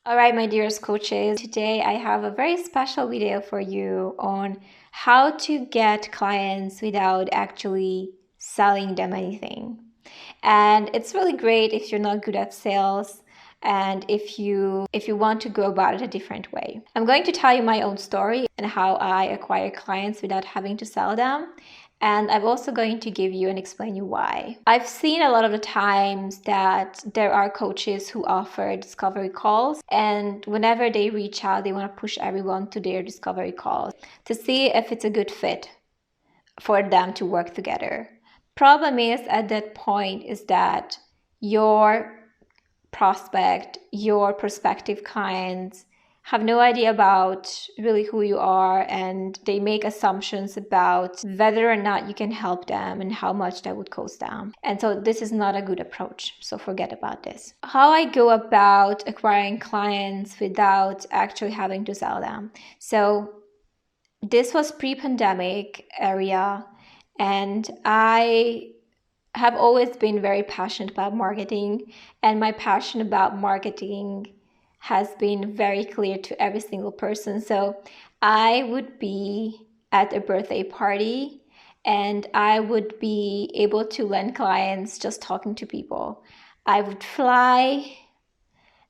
All right, my dearest coaches, today I have a very special video for you on how to get clients without actually selling them anything. And it's really great if you're not good at sales and if you want to go about it a different way. I'm going to tell you my own story and how I acquire clients without having to sell them. And I'm also going to give you and explain you why. I've seen a lot of the times that there are coaches who offer discovery calls, and whenever they reach out, they want to push everyone to their discovery calls to see if it's a good fit for them to work together. Problem is at that point is that your prospect, your prospective clients have no idea about really who you are, and they make assumptions about whether or not you can help them and how much that would cost them. And so this is not a good approach. So forget about this. How I go about acquiring clients without actually having to sell them. So this was pre-pandemic area, and I have always been very passionate about marketing, and my passion about marketing has been very clear to every single person. So I would be at a birthday party and I would be able to land clients just talking to people. I would fly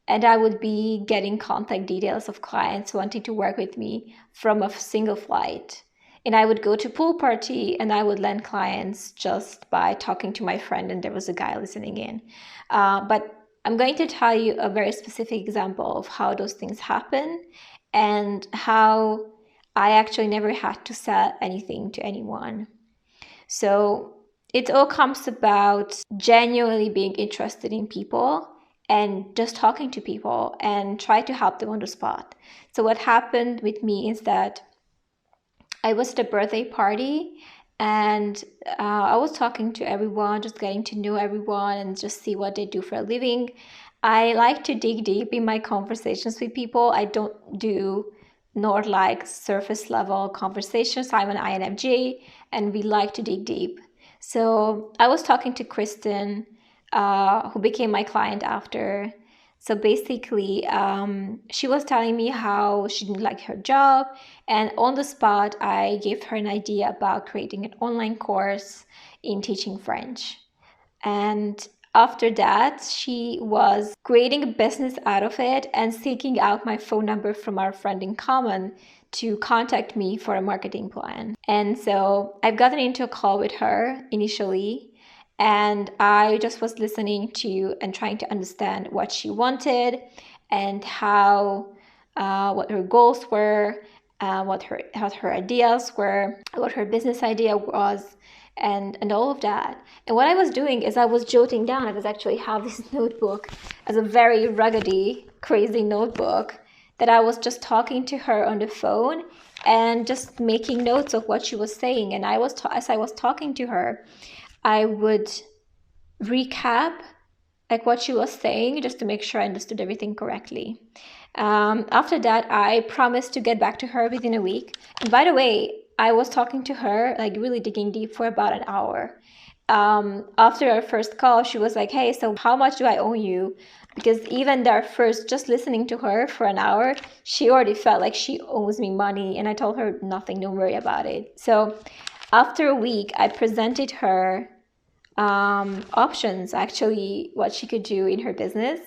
and I would be getting contact details of clients wanting to work with me from a single flight. And I would go to pool party and I would land clients just by talking to my friend, and there was a guy listening in. But I'm going to tell you a very specific example of how those things happen and how I actually never had to sell anything to anyone. So it all comes about genuinely being interested in people and just talking to people and try to help them on the spot. So what happened with me is that I was at a birthday party and I was talking to everyone, just getting to know everyone and just see what they do for a living. I like to dig deep in my conversations with people. I don't do nor like surface level conversations. I'm an INFJ and we like to dig deep. So I was talking to Kristen, who became my client after. So basically, she was telling me how she didn't like her job, and on the spot, I gave her an idea about creating an online course in teaching French. And after that, she was creating a business out of it and seeking out my phone number from our friend in common to contact me for a marketing plan. And so I've gotten into a call with her initially, and I just was listening to and trying to understand what she wanted and how, what her goals were, what her ideas were, what her business idea was, and all of that. And what I was doing is I was jotting down. I was actually have this notebook as a very ruggedy, crazy notebook that I was just talking to her on the phone and just making notes of what she was saying. And as I was talking to her, I would recap like what she was saying just to make sure I understood everything correctly. After that, I promised to get back to her within a week. And by the way, I was talking to her, like really digging deep for about an hour. After our first call, she was like, hey, so how much do I owe you? Because even there first, just listening to her for an hour, she already felt like she owes me money. And I told her nothing, don't worry about it. So after a week, I presented her options, actually, what she could do in her business.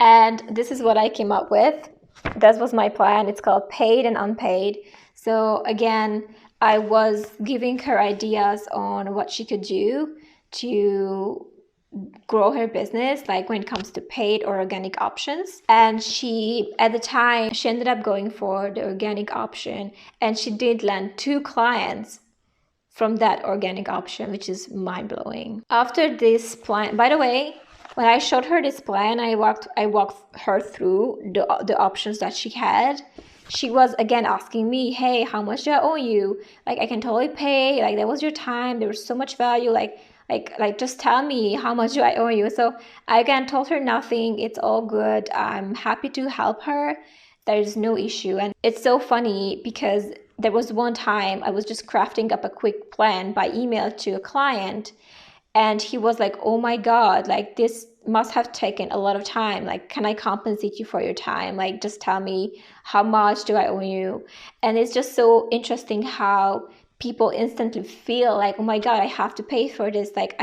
And this is what I came up with. That was my plan. It's called Paid and Unpaid. So again, I was giving her ideas on what she could do to grow her business, like when it comes to paid or organic options. And she, at the time, she ended up going for the organic option, and she did land 2 clients from that organic option, which is mind-blowing. After this plan, by the way, when I showed her this plan, I walked her through the options that she had. She was again asking me, hey, how much do I owe you? Like, I can totally pay. Like, that was your time. There was so much value. Like just tell me how much do I owe you? So I again told her nothing. It's all good. I'm happy to help her. There's no issue. And it's so funny because there was one time I was just crafting up a quick plan by email to a client, and he was like, oh my God, like this must have taken a lot of time. Like, can I compensate you for your time? Like, just tell me, how much do I owe you? And it's just so interesting how people instantly feel like, oh my God, I have to pay for this. Like,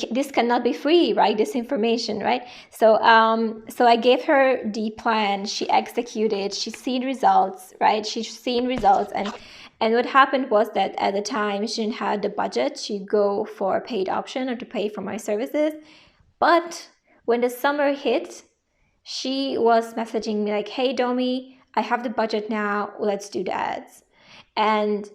this cannot be free, right? This information, right? So I gave her the plan. She executed. She's seen results, right? She's seen results, and what happened was that at the time she didn't have the budget to go for a paid option or to pay for my services. But when the summer hit, she was messaging me like, "Hey, Domi, I have the budget now. Let's do the ads." And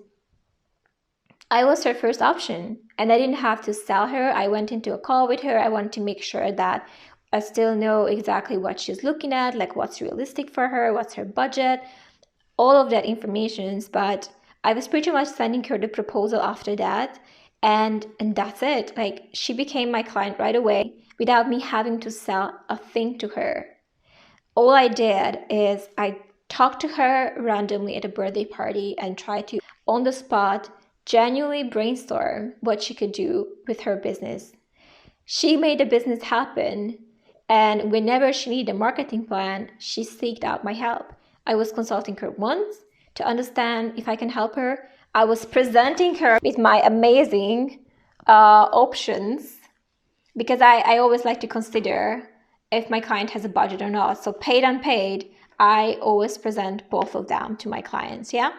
I was her first option, and I didn't have to sell her. I went into a call with her. I wanted to make sure that I still know exactly what she's looking at, like what's realistic for her, what's her budget, all of that information. But I was pretty much sending her the proposal after that, and that's it. Like, she became my client right away without me having to sell a thing to her. All I did is I talked to her randomly at a birthday party and tried to, on the spot, genuinely brainstorm what she could do with her business. She made the business happen, and whenever she needed a marketing plan, she seeked out my help. I was consulting her once to understand if I can help her. I was presenting her with my amazing options, because I always like to consider if my client has a budget or not. So paid, unpaid, I always present both of them to my clients, yeah?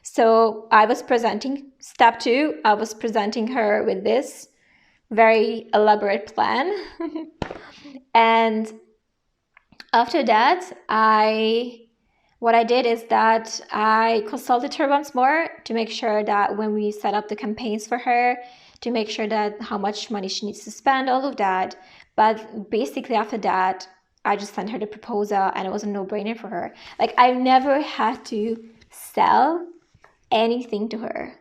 So I was presenting, step 2, I was presenting her with this very elaborate plan. And after that, what I did is that I consulted her once more to make sure that when we set up the campaigns for her, to make sure that how much money she needs to spend, all of that. But basically after that, I just sent her the proposal, and it was a no-brainer for her. Like, I never had to sell anything to her.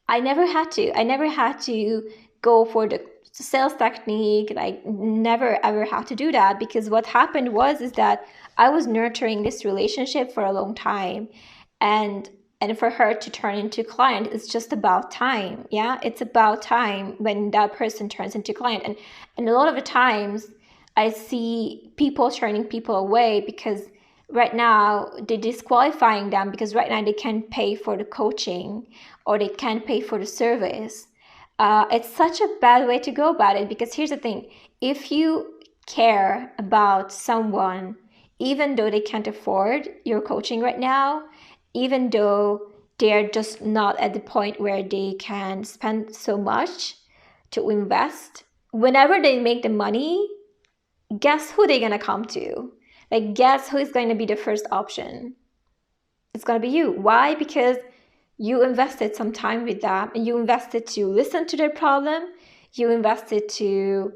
I never had to go for the sales technique, like never ever had to do that, because what happened is that I was nurturing this relationship for a long time, and for her to turn into client, it's just about time. Yeah, it's about time when that person turns into client. And a lot of the times I see people turning people away because right now they're disqualifying them, because right now they can't pay for the coaching or they can't pay for the service. It's such a bad way to go about it, because here's the thing: if you care about someone, even though they can't afford your coaching right now, even though they're just not at the point where they can spend so much to invest, whenever they make the money, guess who they're gonna come to? Like, guess who is going to be the first option? It's gonna be you. Why? Because you invested some time with them, and you invested to listen to their problem, you invested to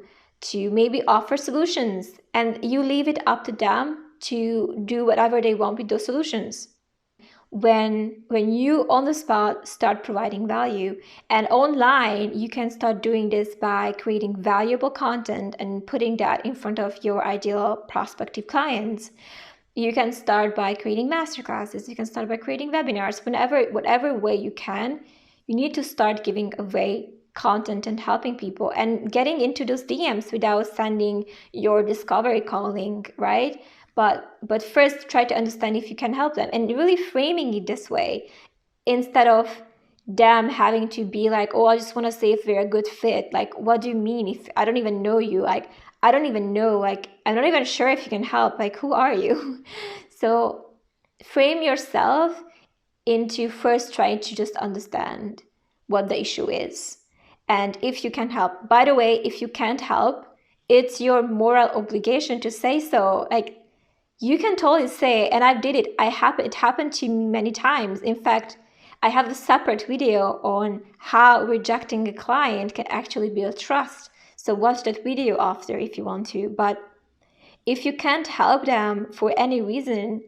maybe offer solutions, and you leave it up to them to do whatever they want with those solutions. When you on the spot start providing value, and online you can start doing this by creating valuable content and putting that in front of your ideal prospective clients. You can start by creating masterclasses, you can start by creating webinars, whatever way you can. You need to start giving away content and helping people and getting into those DMs without sending your discovery calling, right? But first try to understand if you can help them, and really framing it this way, instead of them having to be like, oh, I just want to see if we're a good fit. Like, what do you mean if I don't even know you? Like, I don't even know, like, I'm not even sure if you can help. Like, who are you? So frame yourself into first trying to just understand what the issue is, and if you can help. By the way, if you can't help, it's your moral obligation to say so. Like, you can totally say, and I did it. It happened to me many times. In fact, I have a separate video on how rejecting a client can actually build trust. So watch that video after if you want to. But if you can't help them for any reason,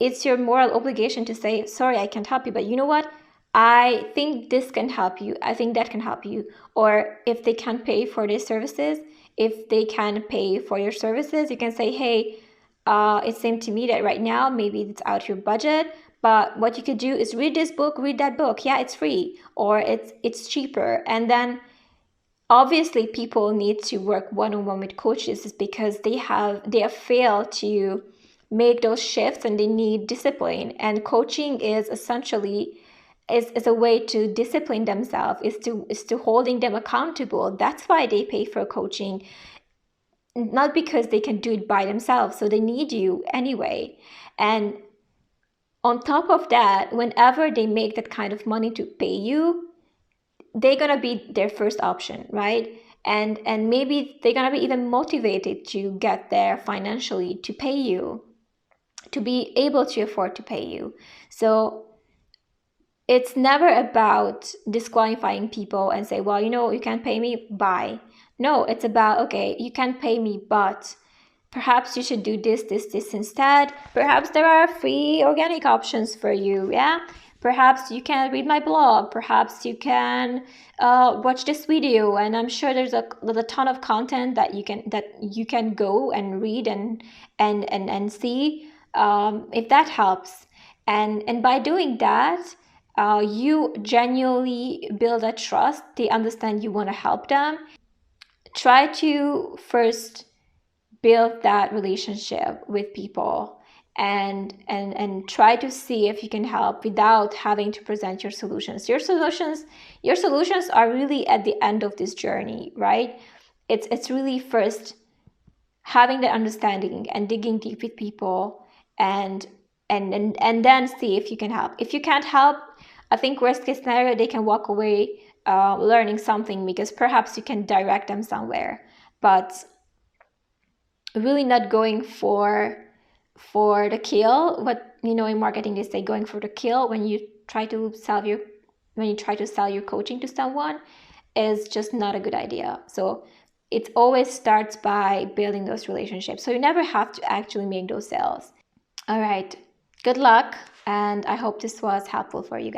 it's your moral obligation to say, sorry, I can't help you, but you know what? I think this can help you. I think that can help you. Or if they can't pay for their services, if they can pay for your services, you can say, hey, it seemed to me that right now maybe it's out your budget, but what you could do is read this book, read that book. Yeah, it's free, or it's cheaper. And then obviously people need to work one-on-one with coaches is because they have failed to make those shifts and they need discipline. And coaching is essentially is a way to discipline themselves, is to holding them accountable. That's why they pay for coaching, not because they can do it by themselves. So they need you anyway. And on top of that, whenever they make that kind of money to pay you, they're gonna be their first option, right? And maybe they're gonna be even motivated to get there financially to pay you, to be able to afford to pay you. So it's never about disqualifying people and say, well, you can't pay me, bye. No, it's about, okay, you can't pay me, but perhaps you should do this instead. Perhaps there are free organic options for you. Yeah. Perhaps you can read my blog. Perhaps you can watch this video. And I'm sure there's a ton of content that you can go and read and see, if that helps. And by doing that, you genuinely build a trust. They understand you want to help them. Try to first build that relationship with people, and try to see if you can help without having to present your solutions. Your solutions are really at the end of this journey, right? It's really first having the understanding and digging deep with people, and then see if you can help. If you can't help, I think worst case scenario, they can walk away learning something, because perhaps you can direct them somewhere. But really not going for the kill. What in marketing they say, going for the kill when you try to sell your coaching to someone, is just not a good idea. So it always starts by building those relationships, so you never have to actually make those sales. All right, good luck, and I hope this was helpful for you guys.